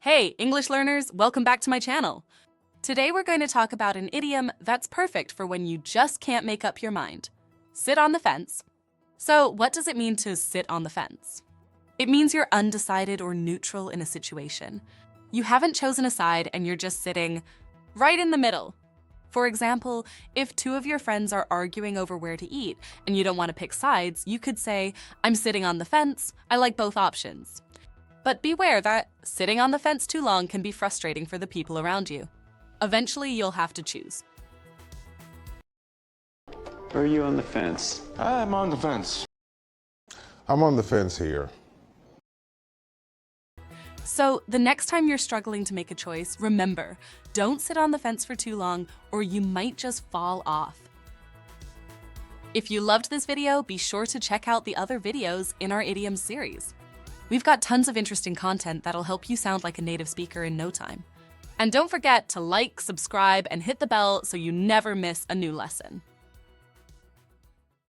Hey, English learners, welcome back to my channel. Today we're going to talk about an idiom that's perfect for when you just can't make up your mind. Sit on the fence. So, what does it mean to sit on the fence? It means you're undecided or neutral in a situation. You haven't chosen a side and you're just sitting right in the middle. For example, if two of your friends are arguing over where to eat and you don't want to pick sides, you could say, "I'm sitting on the fence. I like both options." But beware that sitting on the fence too long can be frustrating for the people around you. Eventually, you'll have to choose. Where are you on the fence? I'm on the fence. I'm on the fence here. So the next time you're struggling to make a choice, remember, don't sit on the fence for too long or you might just fall off. If you loved this video, be sure to check out the other videos in our Idioms series. We've got tons of interesting content that'll help you sound like a native speaker in no time. And don't forget to like, subscribe, and hit the bell so you never miss a new lesson.